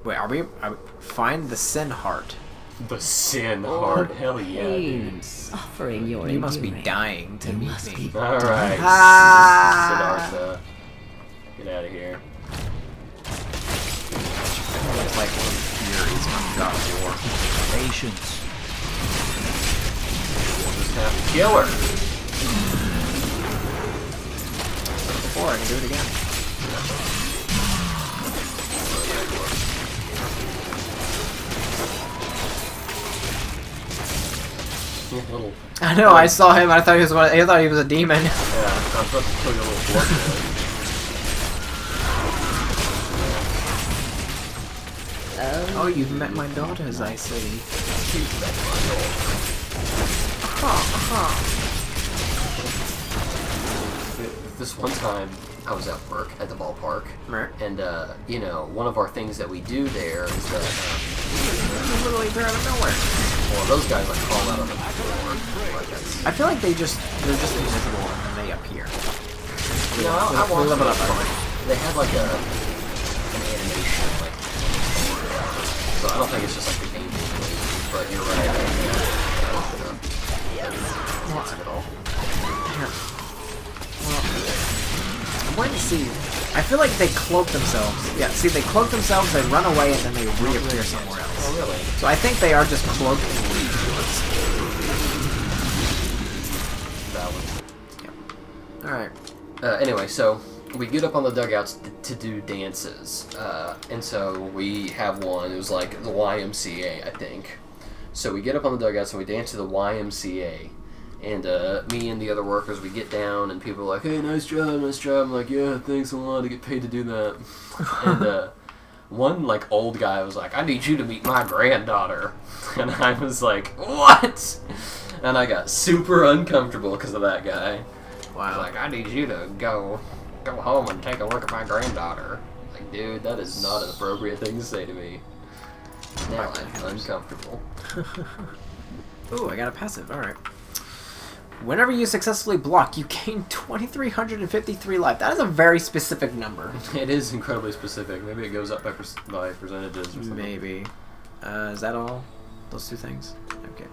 Wait, are we find the sin heart? The sin heart. Hell yeah, dude. Suffering your You must be dying to meet me. Alright. Ah! Siddhartha. Get out of here. It's like one of the Furies from God of War. Patience. We'll just have to kill her. Before I can do it again. Little. I know. I saw him. I thought he was one. I thought he was a demon. Yeah, I'm supposed to kill your little blood boy. Oh, you've met my daughters, I see. This one time, I was at work at the ballpark, Right. and you know, one of our things that we do there is that Literally appear out of nowhere. well, those guys like crawl out on the floor. Like that's, I feel like they're just invisible and then they appear. you know, I watched Level it. up, by the way. They had like an animation, like, so I don't think it's just like the game basically, but you're right. Lots of it all. Well, I'm waiting to see. I feel like they cloak themselves. Yeah, see, they cloak themselves, they run away, and then they reappear somewhere else. Oh, really? So I think they are just cloaked and Valid. Alright. Anyway, so we get up on the dugouts to do dances, and so we have one. It was like the YMCA, I think. So we get up on the dugouts and we dance to the YMCA. And me and the other workers, we get down, and people are like, "Hey, nice job, nice job." I'm like, "Yeah, thanks a lot. I get paid to do that." And one like old guy was like, "I need you to meet my granddaughter," and I was like, "What?" And I got super uncomfortable because of that guy. I was like, "I need you to go home and take a look at my granddaughter." Like, dude, that is not an appropriate thing to say to me. Now I'm uncomfortable. Ooh, I got a passive. Alright. Whenever you successfully block, you gain 2,353 life. That is a very specific number. It is incredibly specific. Maybe it goes up by percentages or something. Maybe. Is that all? Those two things? Okay.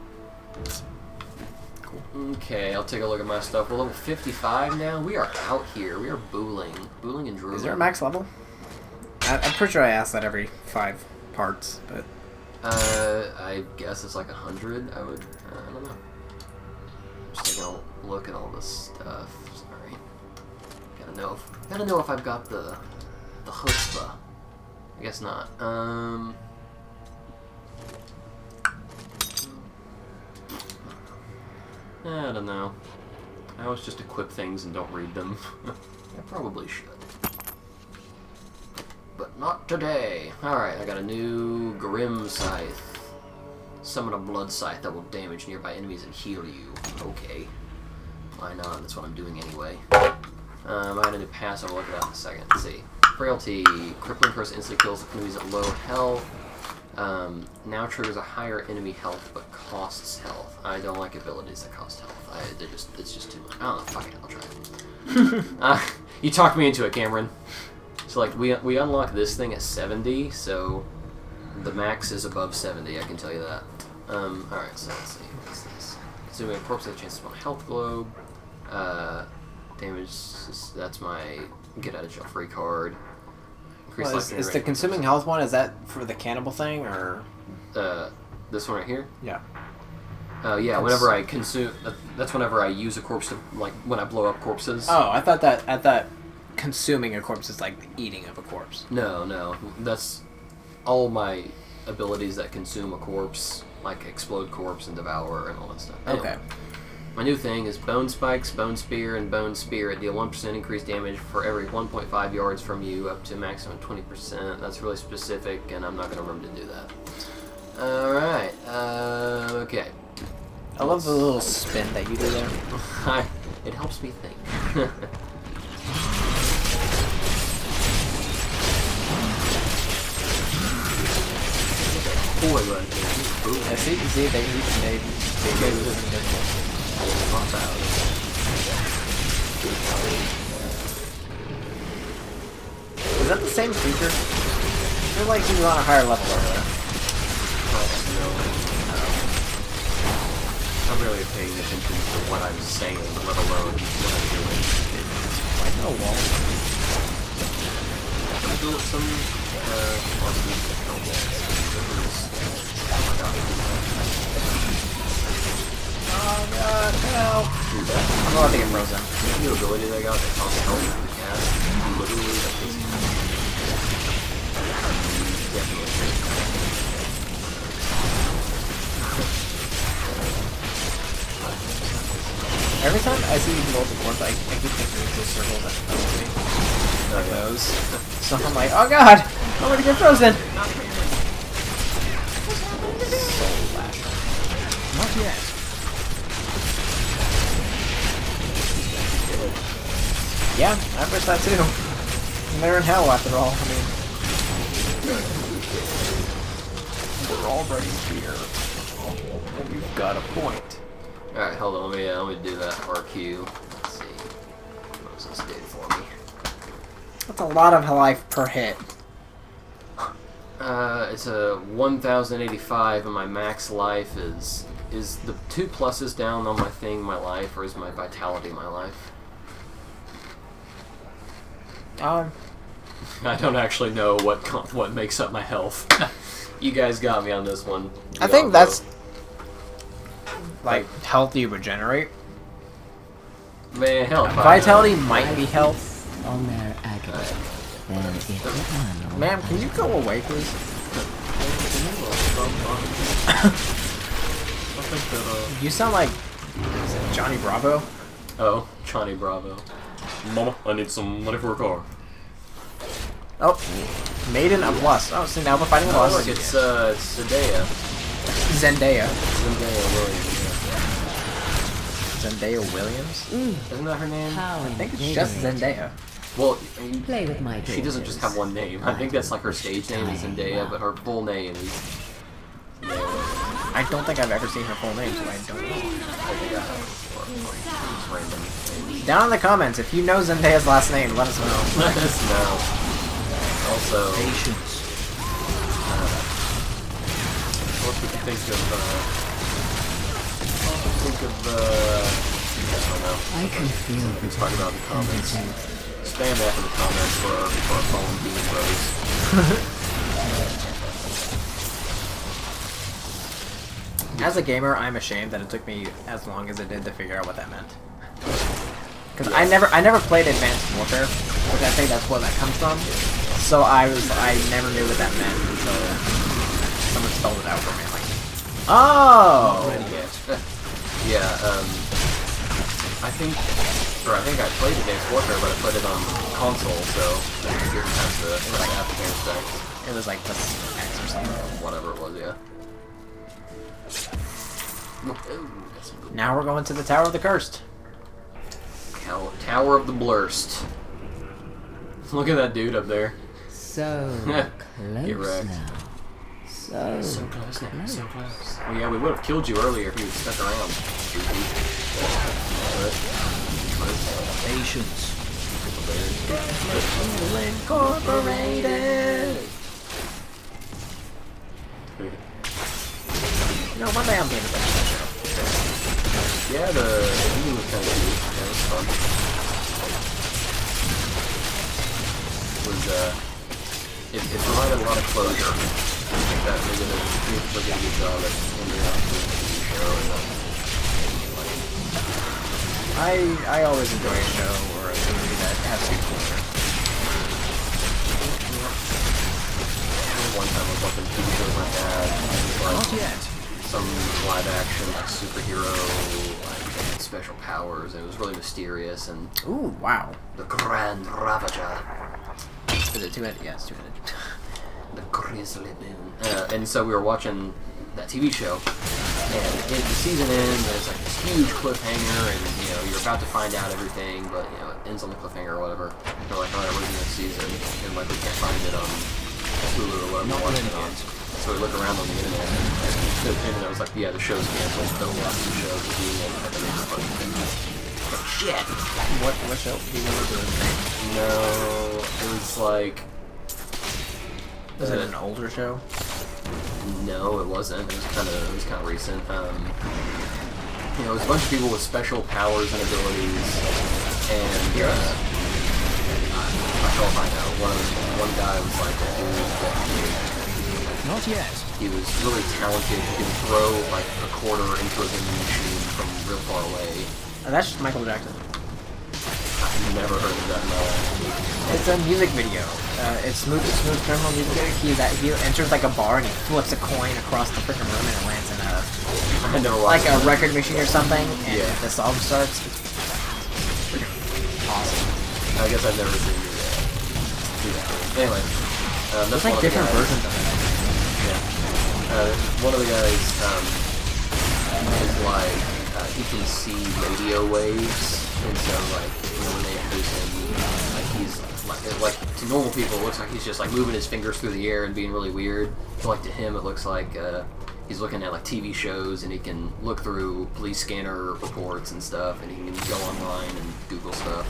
Cool. Okay, I'll take a look at my stuff. We're level 55 now. We are out here. We are booling and drooling. Is there a max level? I'm pretty sure I asked that every 5 parts, but... I guess it's like 100. I don't know. Just taking a look at all this stuff. Sorry. Gotta know if I've got the chutzpah. I guess not. I don't know. I always just equip things and don't read them. I probably should. But not today. Alright, I got a new Grim Scythe. Summon a blood scythe that will damage nearby enemies and heal you. Okay. Why not? That's what I'm doing anyway. I got a new passive. I'll look at that in a second. Let's see. Frailty. Crippling curse instantly kills enemies at low health. Now triggers a higher enemy health but costs health. I don't like abilities that cost health. It's just too much. I don't know. Fuck it. I'll try it. You talked me into it, Cameron. So like we unlock this thing at 70, so the max is above 70. I can tell you that. Alright, so let's see. What's this? Consuming a corpse has a chance to spawn a health globe. Damage. That's my get out of jail free card. Well, is the consuming health one, is that for the cannibal thing, or? This one right here? Yeah. Yeah, whenever I consume... That's whenever I use a corpse to... Like, when I blow up corpses. Oh, I thought consuming a corpse is like the eating of a corpse. No. That's all my abilities that consume a corpse, like explode corpse and devour and all that stuff. Anyway, Okay. my new thing is Bone Spikes, Bone Spear, and Bone Spear. Deal 1% increased damage for every 1.5 yards from you, up to a maximum 20%. That's really specific, and I'm not going to remember to do that. Alright, okay. I love the little spin that you do there. It helps me think. Boy, right there. Yeah, see, they gave it Pop out. Is that the same creature? feel like he was on a higher level earlier. I'm really paying attention to what I'm saying, let alone what I'm doing. Like, oh well. I built some awesome technical walls. Oh god, help! Dude, that I'm about to get frozen. new ability they got that costs help with the cast, literally, that takes definitely. Every time I see multiple ones, I keep thinking of those circles that follow me. Like those. So I'm like, oh god! I'm gonna get frozen! Soul Lasher. Not yet. Yeah, I wish that too. They're in hell after all. I mean, we're already here. And you've got a point. Alright, hold on, let me do that RQ. Let's see. What does this do for me? That's a lot of life per hit. It's a 1085 and my max life is the 2 pluses down on my thing my life, or is my vitality my life? I don't actually know what makes up my health. You guys got me on this one. I think that's like health you regenerate. Man, hell, Vitality might be health. On their agate. Then if you can. Ma'am, can you go away, please? You sound like is it Johnny Bravo. Oh, Johnny Bravo. Mama, I need some money for a car. Oh, Maiden of Lust. Oh, so now we're fighting Oh, Lust. look, it's Zendaya. Zendaya. Zendaya Williams. Zendaya Williams? Isn't that her name? How I think it's just Zendaya. Well, Play with my she doesn't just have one name. I think that's like her stage name is Zendaya, but her full name is Zendaya Williams. I don't think I've ever seen her full name, so I don't know. I think I have. Or it's random. Down in the comments, if you know Zendaya's last name, let us know. Let us know. Also, Patience. what would you think of, I don't know. I can feel the Let's talk about in the comments. Spam that in the comments for our fallen Bean Bros. As a gamer, I'm ashamed that it took me as long as it did to figure out what that meant. Because I never played Advanced Warfare, which I think that's where that comes from. So I never knew what that meant until someone spelled it out for me. Like, oh, Yeah, I think I played Advanced Warfare, but I played it on console, so I didn't have the African effect. it was like plus X or something. Whatever it was, yeah. Now we're going to the Tower of the Cursed. Tower of the Blurst. Look at that dude up there. so Get close wrecked. now. So close now, so close. Oh yeah, we would have killed you earlier if you had stuck around. patience. Incorporated. No, one day I'm going to finish that show. Yeah, the ending was kind of neat. Yeah, it was fun. It provided a lot of closure. I think that they did a really good job at ending up the show. I always enjoy a show or a movie that has good closure. One time I was watching TV show with my dad. Like, Not yet. some live action like superhero like special powers, and it was really mysterious, and Ooh, wow. the Grand Ravager, Is it two-handed? Yeah, it's two-handed. the Grizzly Moon. And so we were watching that TV show, and the season ends, and it's like this huge cliffhanger, and you know you're about to find out everything, but you know it ends on the cliffhanger or whatever. They're like, alright, where's the next season? And like we can't find it on Hulu or whatever we're watching it on. So we look around on the internet, and the internet was like, yeah, the show's canceled. Don't watch the show. Like, shit. What show? Do you remember the name? No, it was like Was it an older show? No, it wasn't. It was kind of recent. You know, it was a bunch of people with special powers and abilities, and I don't know if I know. One guy was like a dude that Not yet. he was really talented. He could throw like a quarter into a vending machine from real far away. That's just Michael Jackson. I've never heard of that in my life. It's a music video. It's Smooth Criminal music video. He enters like a bar and he flips a coin across the freaking room and it lands in I never like watched a that. record machine or something, and Yeah. the song starts. It's freaking awesome. I guess I've never seen you do that. Anyway, that's There's one like of the different guys. versions of it. One of the guys is like he can see radio waves, and so like when they introduce him, like he's like to normal people it looks like he's just like moving his fingers through the air and being really weird. But like to him it looks like he's looking at like TV shows and he can look through police scanner reports and stuff, and he can go online and Google stuff.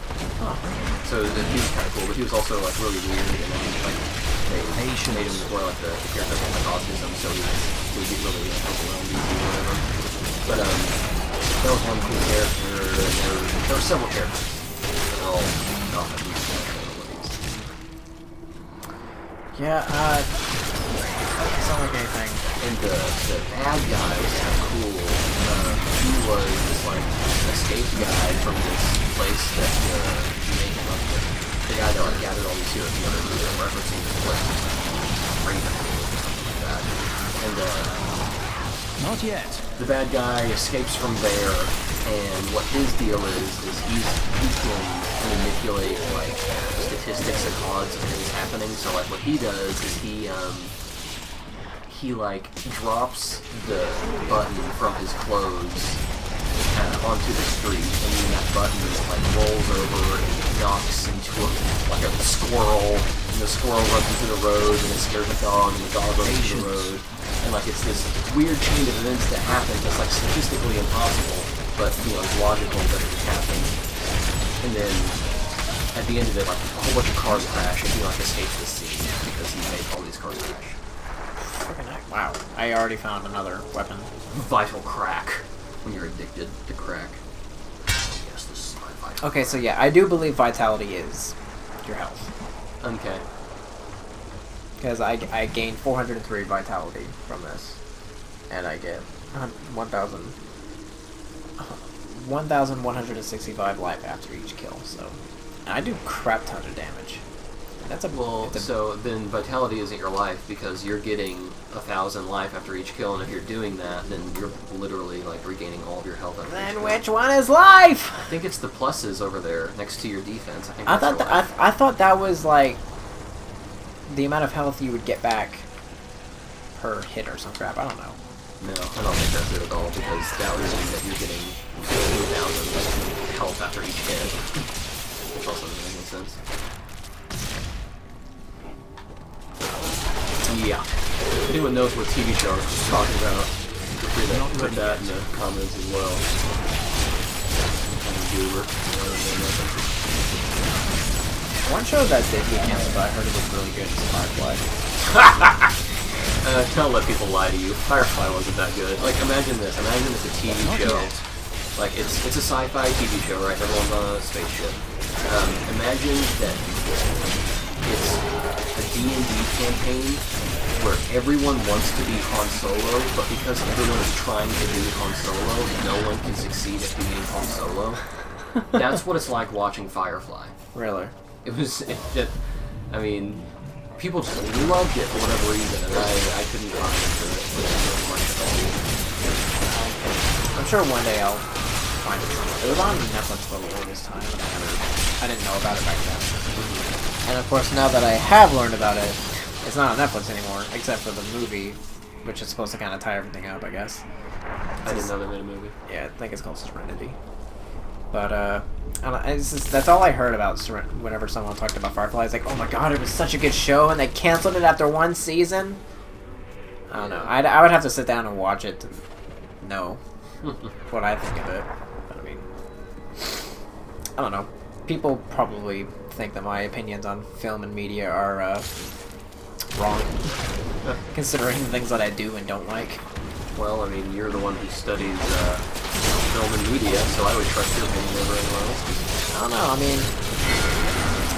So he was kind of cool, but he was also like really weird, and then like they made him where like the character had like autism, so he would get really overwhelmed easy or whatever. But that was one cool character, and there were several characters that are all off at these abilities. Yeah, doesn't sound like anything. And the bad guy was kind of cool. He was this like escaped guy from this place that the guy that like gathered all these heroes together. We were referencing this place, Raven, something like that. And Not yet. the bad guy escapes from there, and what his deal is he can manipulate like statistics and odds of things happening. So like what he does is he like drops the button from his clothes onto the street, and then that button like rolls over and knocks into like a squirrel, and the squirrel runs into the road, and it scares the dog, and the dog runs into the road, and like it's this weird chain of events that happen that's like statistically impossible, but you know it's logical that it can happen. And then at the end of it, like a whole bunch of cars crash, and he like escapes the scene because he made all these cars crash. Freaking heck. Wow. I already found another weapon. Vital crack. When you're addicted to crack. Yes, this is my vital. Okay, so yeah, I do believe vitality is your health. Okay. Because I gained 403 vitality from this. And I get 1,165 life after each kill, so... And I do crap ton of damage. That's a... So then vitality isn't your life because you're getting 1,000 life after each kill, and if you're doing that, then you're literally like regaining all of your health after each Then kill. which one is life? I think it's the pluses over there next to your defense. I think I that's thought your life. I thought that was like the amount of health you would get back per hit or some crap. I don't know. No, I don't think that's it at all because that would mean that you're getting 2,000 health after each hit, which also doesn't make any sense. Yeah. If anyone knows what TV show I was just talking about, feel free to put that in the comments as well. One show that did get canceled, but I heard it was really good, is Firefly. Don't let people lie to you. Firefly wasn't that good. Like, imagine this. Imagine it's a TV show. Like, it's a sci-fi TV show, right? Everyone's on a spaceship. Imagine that it's a D&D campaign where everyone wants to be Han Solo, but because everyone is trying to be Han Solo, no one can succeed at being Han Solo. That's what it's like watching Firefly. Really? It was, I mean, people just loved it for whatever reason, and I couldn't find it. I'm sure one day I'll find it somewhere. It was on Netflix for the longest time, and I didn't know about it back then. And of course, now that I have learned about it, it's not on Netflix anymore, except for the movie, which is supposed to kind of tie everything up, I guess. I didn't know they made a movie. Yeah, I think it's called Serenity. But, I don't know, that's all I heard about whenever someone talked about Firefly. It's like, oh my god, it was such a good show, and they canceled it after one season? I don't know. I would have to sit down and watch it to know what I think of it. But, I mean, I don't know. People probably think that my opinions on film and media are wrong. Considering the things that I do and don't like. Well, I mean, you're the one who studies film and media, so I would trust your opinion over anyone else's. I don't know, I mean...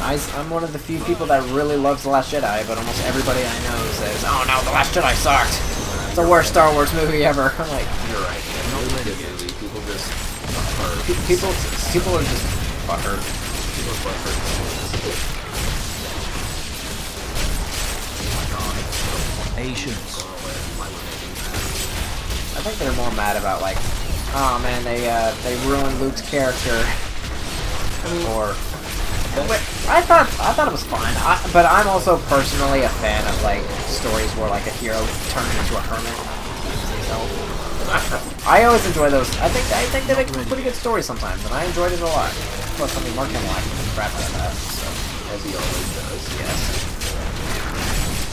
I'm one of the few people that really loves The Last Jedi, but almost everybody I know says, "Oh no, The Last Jedi sucked! It's the worst Star Wars movie ever." I'm like, you're right. Yeah, no, it's a good movie. People just people are just butthurt. People are butthurt. Patience. I think they're more mad about like, oh man, they ruined Luke's character. Or I thought it was fine. But I'm also personally a fan of like stories where like a hero turns into a hermit. So I always enjoy those. I think they make pretty good stories sometimes, and I enjoyed it a lot. Plus, I mean, Mark can like crap out of that, so As he always does. yes.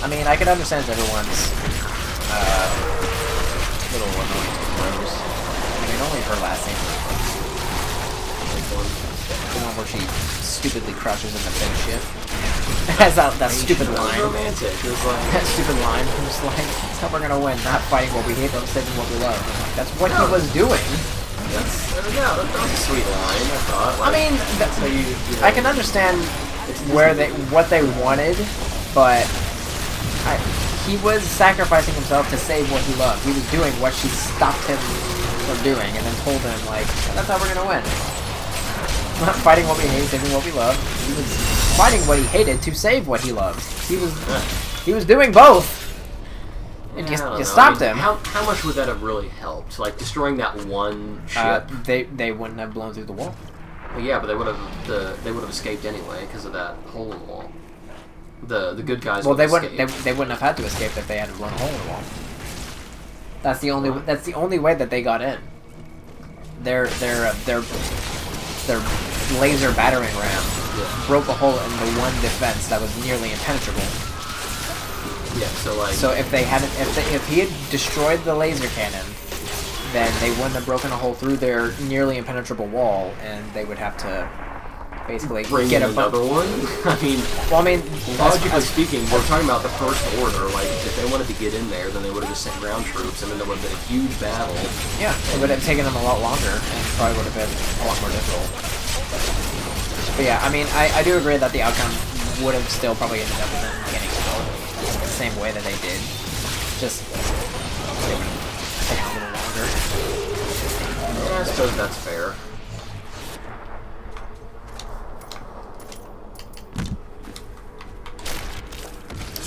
I mean, I can understand everyone's little annoying bros. I mean, only her last name was the one where she stupidly crushes in the finish ship. Has that stupid line. Romantic. It was like, That stupid line. I'm just like, that's how we're gonna win. Not fighting what we hate, but saving what we love. That's what he was doing. that was a sweet line, I thought. I Like, mean, so you know, I can understand what they wanted, but he was sacrificing himself to save what he loved. He was doing what she stopped him from doing, and then told him like, that's how we're gonna win. Not fighting what we hate, saving what we love. He was fighting what he hated to save what he loved. He was doing both. And I don't you know. stopped I mean, him. How much would that have really helped? Like destroying that one ship? They wouldn't have blown through the wall. Well, yeah, but they would have escaped anyway because of that hole in the wall. The good guys. Well, would they escape. wouldn't have had to escape if they hadn't blown a hole in the wall. That's the only way that they got in. Their laser battering ram broke a hole in the one defense that was nearly impenetrable. Yeah, so like. So if he had destroyed the laser cannon, then they wouldn't have broken a hole through their nearly impenetrable wall, and they would have to basically bring get in another one. I mean, logically speaking, we're talking about the First Order. Like, if they wanted to get in there, then they would have just sent ground troops, and then there would have been a huge battle. Yeah, it would have taken them a lot longer, and probably would have been a lot more difficult. But yeah, I mean, I do agree that the outcome would have still probably ended up with them getting out the same way that they did. Just it would have taken a little longer. Yeah, I suppose that's fair.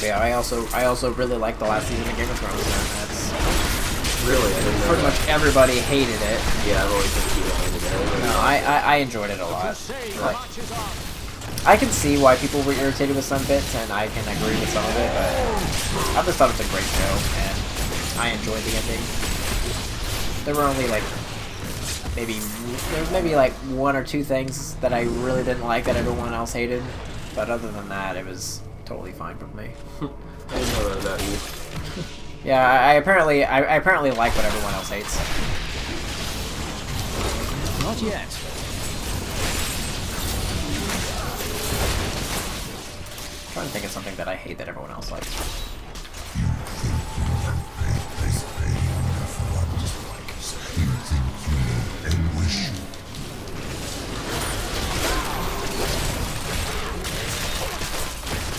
Yeah, I also really liked the last season of Game of Thrones. And that's Really, I didn't know pretty that. much everybody hated it. Yeah, I've always been people hated it. No, I enjoyed it a lot. Like, I can see why people were irritated with some bits, and I can agree with some of it, but I just thought it was a great show, and I enjoyed the ending. There were only like maybe like one or two things that I really didn't like that everyone else hated, but other than that, it was totally fine with me. I didn't know that about you. Yeah, I apparently like what everyone else hates. Not yet. I'm trying to think of something that I hate that everyone else likes.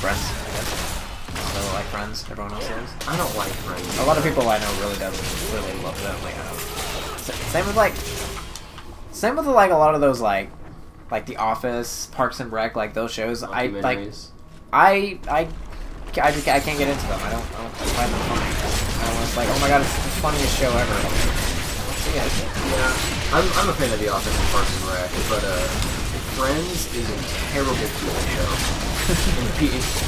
Friends, I guess. So like Friends, everyone else does. I don't like Friends. A lot of people I know really love them. Like, same with like a lot of those like The Office, Parks and Rec, like those shows. I Documentaries. can't get into them. I don't find them funny. I'm just like, oh my god, it's the funniest show ever. Yeah, I'm a fan of The Office and Parks and Rec, but Friends is a terrible TV show.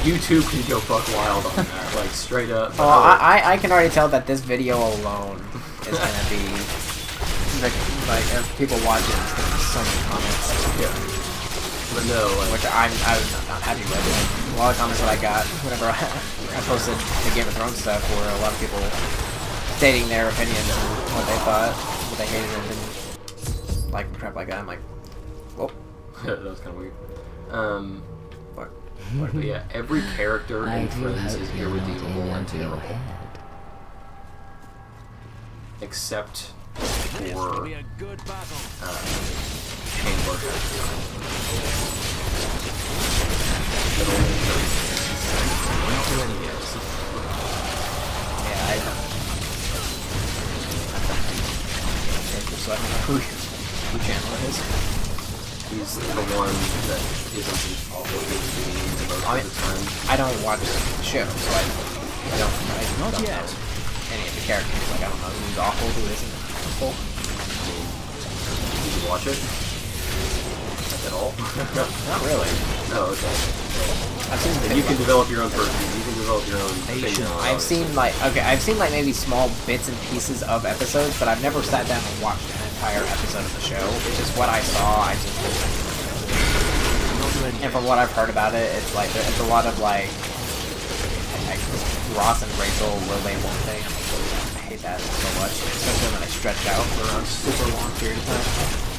YouTube can go buck wild on that, like straight up. Oh, I can already tell that this video alone is gonna be like if people watch it, it's gonna be so many comments. Yeah. But no, like, Which I'm not happy with. A lot of comments that I got whenever I posted the Game of Thrones stuff were a lot of people stating their opinions and what they thought, what they hated and didn't like, crap like that. I'm like, well, that was kind of weird. fuck. But yeah, every character I in do Friends hope is you're not irredeemable in and over your terrible. head. Except for Chandler. Yeah, so I don't know who Chandler is. He's the one that isn't an awful human being most of the time. I don't watch the show, so I don't know any of the characters. Like, I don't know who's awful, who isn't awful. Did you watch it? At all? Not really. Oh, okay. I've seen And you can develop your own person. You can develop your own opinion on it. I've seen like maybe small bits and pieces of episodes, but I've never sat down and watched an entire episode of the show. It's just what I saw. And from what I've heard about it, it's like it's a lot of like Ross and Rachel will they won't they? I hate that so much, especially when they stretch out for a super long period of time.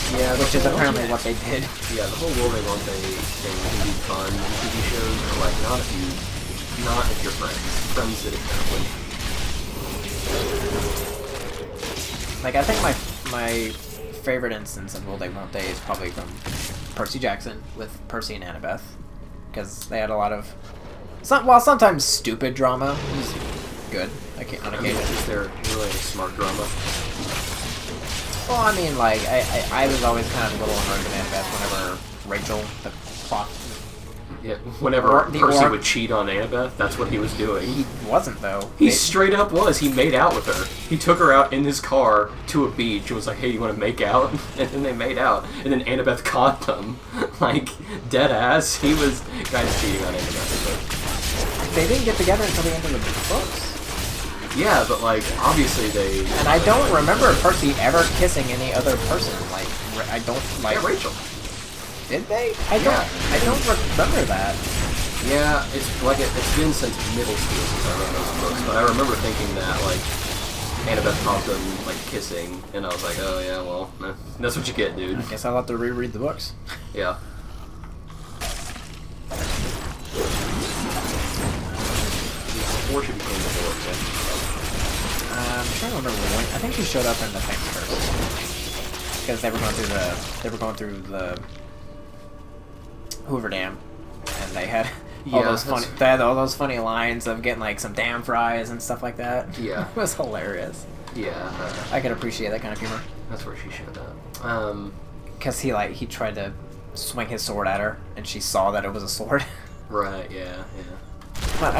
Yeah, Which is apparently what they did. Yeah, the whole will they won't they thing can be fun in TV shows, but like not if you're friends. Friends did it differently. Like, I think my favorite instance of will they won't they is probably from Percy Jackson with Percy and Annabeth, because they had a lot of sometimes stupid drama. It was good on occasion. Is there really any smart drama? Well, I mean, like, I was always kind of a little annoyed with Annabeth whenever Rachel, the plot... Yeah, whenever The Percy orc- would cheat on Annabeth, that's what he was doing. He wasn't, though. He straight up was. He made out with her. He took her out in his car to a beach and was like, hey, you want to make out? And then they made out. And then Annabeth caught them. Like, dead ass. He was kind of cheating on Annabeth. They didn't get together until the end of the books. Yeah, but, like, obviously they... And I don't remember Percy ever kissing any other person. Like, I don't, like... Yeah, Rachel. Did they? I don't remember that. Yeah, it's been since middle school since I read those books, but I remember thinking that, like, Annabeth caught them, like, kissing, and I was like, oh, yeah, well, that's what you get, dude. I guess I'll have to reread the books. Yeah. Before she became the Lord, I'm trying to remember when. I think she showed up in the thing first, because they were going through the Hoover Dam, and they had all those funny lines of getting like some damn fries and stuff like that. Yeah. It was hilarious. Yeah. I could appreciate that kind of humor. That's where she showed up. Because he tried to swing his sword at her, and she saw that it was a sword. Right. Yeah. But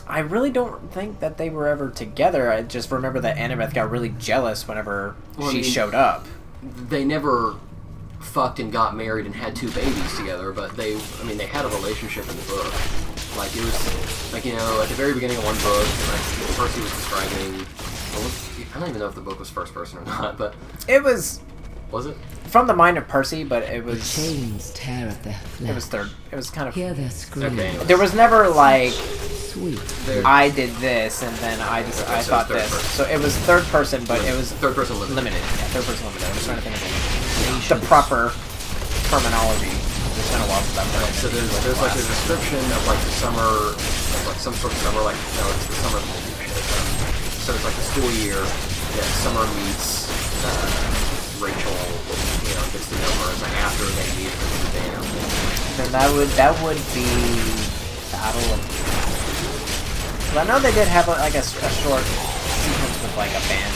I really don't think that they were ever together. I just remember that Annabeth got really jealous whenever she showed up. They never fucked and got married and had 2 babies together, but they had a relationship in the book. Like, it was, like, you know, at the very beginning of one book, like, Percy was describing, I don't even know if the book was first person or not, but... It was... Was it? From the mind of Percy, but it was... The chains tear at their flesh. It was third. It was kind of... Hear their screams. Okay. There was never, like... Sweet. I did this, and then I thought third this. person. So it was third person, but it was... Third person limited. Yeah, third person limited. I was trying to think of the proper terminology. It's been a while since I've heard it. So there's like a description of like the summer, of like some sort of summer, like no, it's the summer. So it's like the school year. Yeah, summer meets Rachel. You know, gets to know her. It's like after they meet her in the dam. Then that would be Battle of. Well, I know they did have like a short sequence with like a band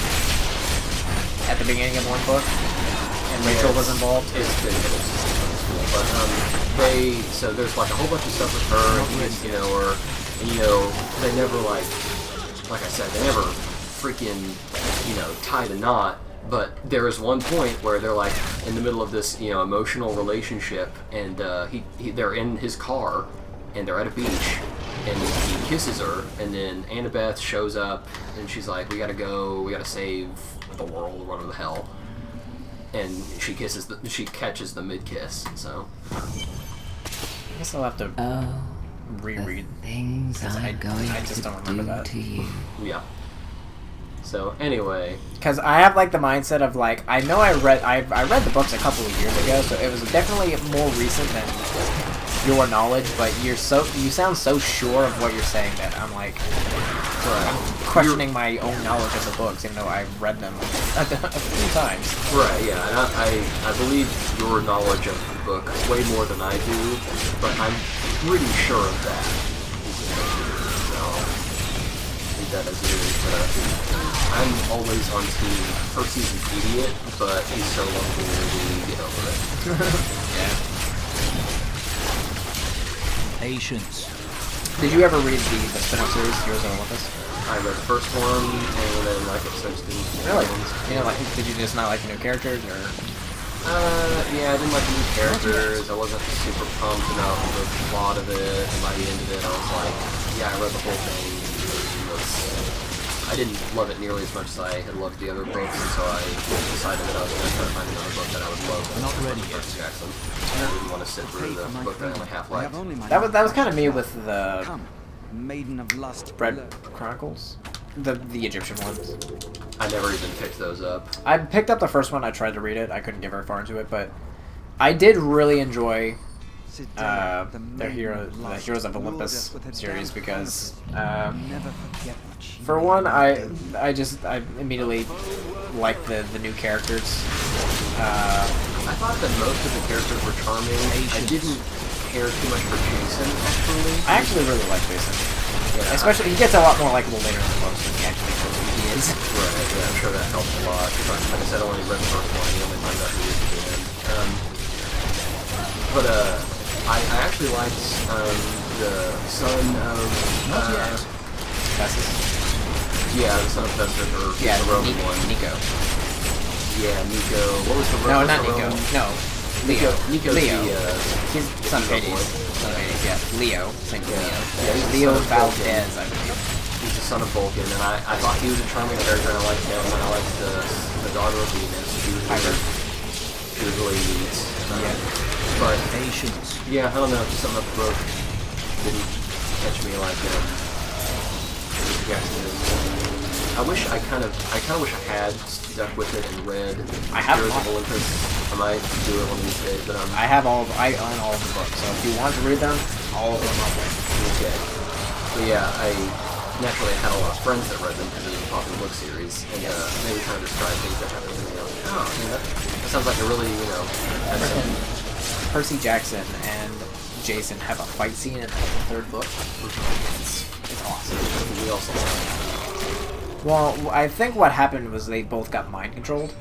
at the beginning of one book, and Rachel was involved. It's been middle school, but so there's like a whole bunch of stuff with her, and he gets to know her, and you know, they never like I said, they never freaking, you know, tie the knot. But there is one point where they're like in the middle of this, you know, emotional relationship, and they're in his car, and they're at a beach, and he kisses her, and then Annabeth shows up, and she's like, we gotta go, we gotta save the world, or whatever the hell. And she catches the mid-kiss, so. I guess I'll have to reread. Things I just don't remember that. To you. Yeah. So, anyway. Because I have, like, the mindset of, like, I know I read the books a couple of years ago, so it was definitely more recent than your knowledge, but you sound so sure of what you're saying that I'm like, I'm questioning my own knowledge of the books, even though I've read them a few times. Right, yeah, and I believe your knowledge of the book way more than I do, but I'm pretty sure of that. So, I think that is really, I'm always on team Percy's an idiot, but he's so lovely to get over it. Yeah. Patience. Did you ever read the spin-off series, Heroes of Olympus? I read the first one, and then like it starts to Really? You know, like, did you just not like the new characters, or? Yeah, I didn't like the new characters. I wasn't super pumped about the plot of it, and by the end of it, I was like, yeah, I read the whole thing. I didn't love it nearly as much as I had loved the other books, and so I decided that I was going to try to find another book that I would love. Not ready yet. Percy Jackson. I didn't want to sit through the book that I only half liked. That was kind of me with the Come, maiden of lust. Bread Chronicles, the Egyptian ones. I never even picked those up. I picked up the first one. I tried to read it. I couldn't get very far into it, but I did really enjoy the Heroes of Olympus series because, for one, I immediately liked the new characters. I thought that most of the characters were charming. I didn't care too much for Jason, actually. I actually really like Jason. Yeah, Especially, he gets a lot more likable later in the books when he actually knows who he is. Right, yeah, I'm sure that helps a lot. Like I said, I only read the first one, you only find out who he is at the end. But I actually liked the son of Festus. yeah, the son of Festus, or Yeah, the Roman one. Nico. Yeah, Nico. What was the No, Roman? not Nico. No, Leo. Nico's Leo. the He's son of Nico Hades. boy. Son of Hades, yeah. Leo. Same with Yeah. Leo. Yeah, he's the Leo son of Vulcan. Valdez, I believe. He's the son of Vulcan, and I thought he was a charming character, and I liked him, and I liked the daughter of Venus. She was really neat. Yeah. But Patience. yeah, I don't know, just something about the book didn't catch me like Jackson did. I kind of wish I had stuck with it and read I have Heroes not. of Olympus. I might do it one of these days, but I own all of the books, so if you want to read them, all of them are there. okay. But yeah, I naturally had a lot of friends that read them because it was a popular book series, and they were trying to describe things that happened to me. I was like, oh, that sounds like a really, that's Percy Jackson and Jason have a fight scene in the third book. It's awesome. we also Well, I think what happened was they both got mind controlled,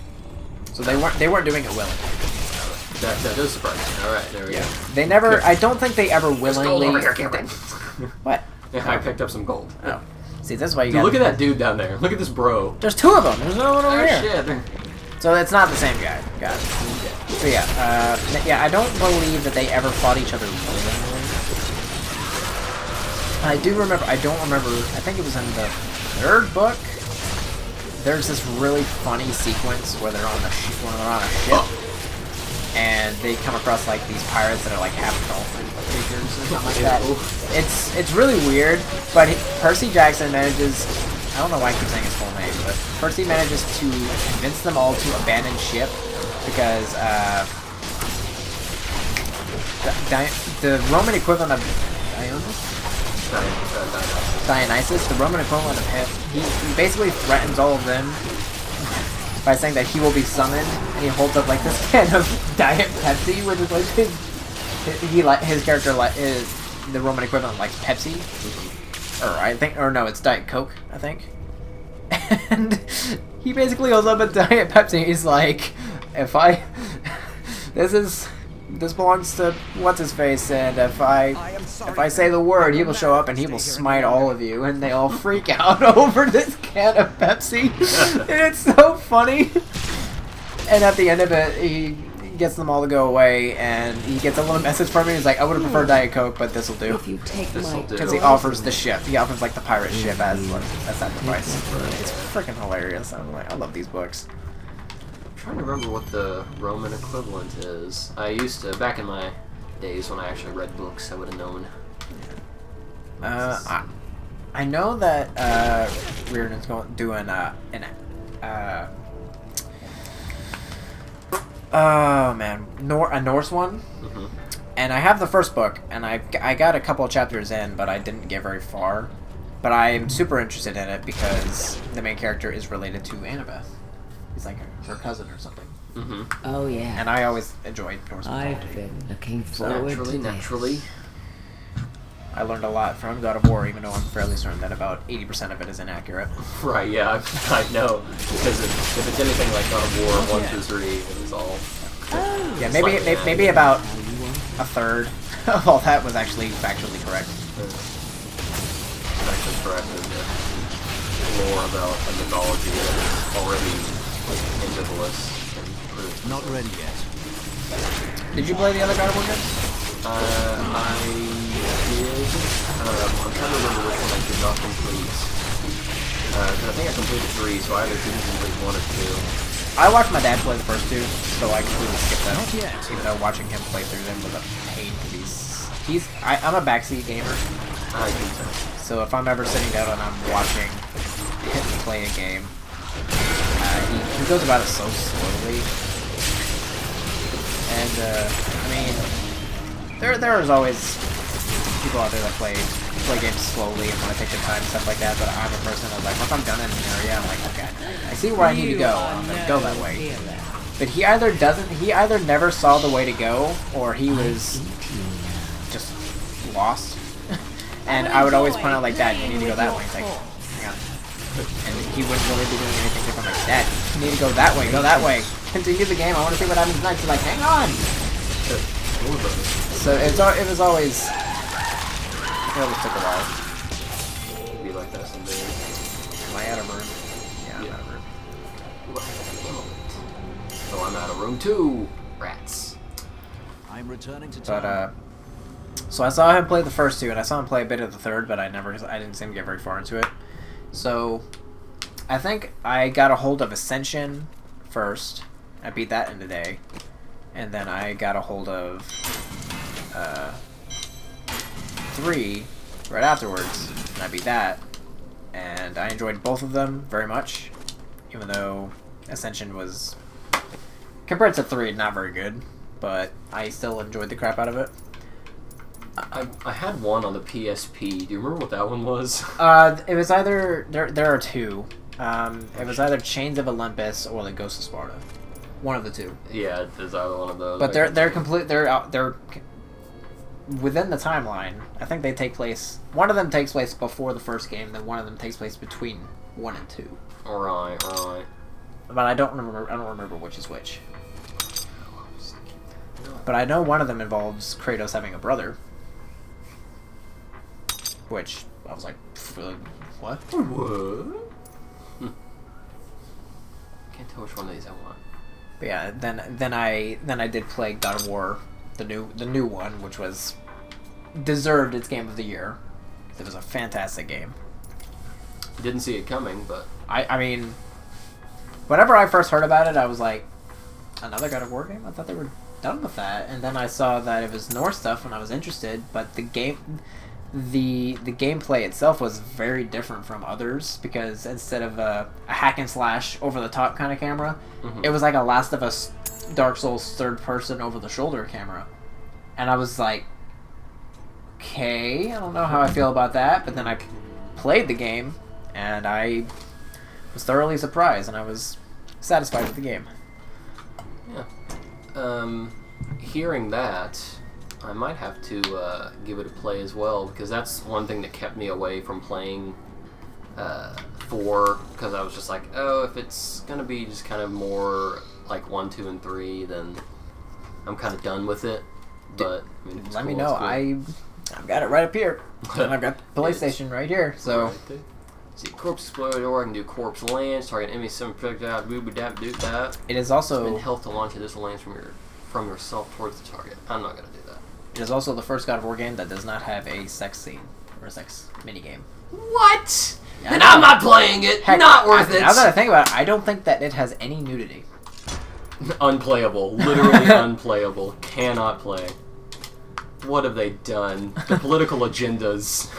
so they weren't doing it willingly. that does surprise me. All right, there we go. They never. I don't think they ever willingly. What? Yeah, I picked up some gold. Oh, see, that's why you Dude, got. look at that dude down there. Look at this bro. There's two of them. There's no one over Oh here. shit. So it's not the same guy. Got it. So yeah, I don't believe that they ever fought each other willingly. I don't remember. I think it was in the third book. There's this really funny sequence where they're on a ship, and they come across like these pirates that are like half dolphin creatures or something like that. It's really weird, but Percy Jackson manages. I don't know why I keep saying his full name, but Percy manages to convince them all to abandon ship because the Roman equivalent of Dionysus, the Roman equivalent of him, he basically threatens all of them by saying that he will be summoned, and he holds up like this can of Diet Pepsi, which is like his character is the Roman equivalent likes Pepsi. Or no, it's Diet Coke, I think. And he basically holds up a Diet Pepsi. He's like, this belongs to what's his face, and if I say the word, he will show up and he will smite all of you, and they all freak out over this can of Pepsi, and it's so funny. And at the end of it, he gets them all to go away, and he gets a little message from me. He's like, I would have preferred Diet Coke, but this'll do. If you take my Because he offers the ship. He offers like the pirate ship as a sacrifice. It's freaking hilarious. I love these books. I'm trying to remember what the Roman equivalent is. I used to, back in my days when I actually read books, I would have known. I know that Reardon's doing oh man, a Norse one, And I have the first book, and I got a couple of chapters in, but I didn't get very far. But I'm super interested in it because the main character is related to Annabeth. He's like her cousin or something. Mm-hmm. Oh yeah. And I always enjoyed Norse mythology. I've been looking forward to this. Naturally. I learned a lot from God of War, even though I'm fairly certain that about 80% of it is inaccurate. Right, yeah, I know. Because if it's anything like God of War 1 through 3, it was all... Yeah, maybe about a third of all that was actually factually correct. Actually correct. And lore about a mythology that is already ambivalent and proved. Not ready yet. Did you play the other God of War games? I did. I'm trying to remember which one I did not complete. I think I completed 3, so I either didn't complete 1 or 2. I watched my dad play the first 2, so I completely skipped them. Not yet. Even though watching him play through them was a pain because I'm a backseat gamer. I think so. So if I'm ever sitting down and I'm watching him play a game, he goes about it so slowly. And I mean, there's always people out there that play games slowly and want to take their time and stuff like that. But I'm a person that's like, once I'm done in an area, I'm like, okay, I see where I need to go. I'm gonna go that way. But he either never saw the way to go, or he was just lost. And I would always point out like, Dad, you need to go that way. It's like, hang on. And he wouldn't really be doing anything different. Like, Dad, you need to go that way, go that way. Continue the game, I want to see what happens next. He's like, hang on! So it was always... It always took a while. It'd be like that someday. Am I out of room? Yeah, I'm out of room. Oh, I'm out of room 2! Rats. I'm returning to town. But, so I saw him play the first 2, and I saw him play a bit of the third, but I didn't seem to get very far into it. So, I think I got a hold of Ascension first. I beat that in a day. And then I got a hold of 3 right afterwards, and I beat that. And I enjoyed both of them very much, even though Ascension was, compared to 3, not very good. But I still enjoyed the crap out of it. I had one on the PSP. Do you remember what that one was? It was either there are 2. It was either Chains of Olympus or the Ghost of Sparta. One of the 2. Yeah, there's either one of those. But they're within the timeline. I think they take place. One of them takes place before the first game, then one of them takes place between 1 and 2. Right. But I don't remember which is which. But I know one of them involves Kratos having a brother. Which, I was like, what? What? Can't tell which one of these I want. But yeah, then I did play God of War, the new one, which was deserved its game of the year. It was a fantastic game. Didn't see it coming, but I mean, whenever I first heard about it, I was like, another God of War game? I thought they were done with that. And then I saw that it was Norse stuff, and I was interested. But the gameplay itself was very different from others, because instead of a hack and slash over the top kind of camera, it was like a Last of Us, Dark Souls third person over the shoulder camera. And I was like, okay, I don't know how I feel about that. But then I played the game, and I was thoroughly surprised, and I was satisfied with the game. Yeah. Hearing that, I might have to give it a play as well, because that's one thing that kept me away from playing 4, because I was just like, oh, if it's going to be just kind of more like 1, 2, and 3, then I'm kind of done with it. But I mean, if it's Let cool, me know. it's I've got it right up here. And I've got the PlayStation right here. cool. So Right there. See, Corpse Explorer, I can do Corpse Lance, target enemy, summon projectile, do that. it is Spend also health to launch this lance from yourself towards the target. I'm not gonna do that. it is also the first God of War game that does not have a sex scene or a sex minigame. What? Yeah, Then I know. I'm not playing it. Heck, Not worth it. Now that I think about it, I don't think that it has any nudity. Unplayable. Literally unplayable. Cannot play. What have they done? The political agendas.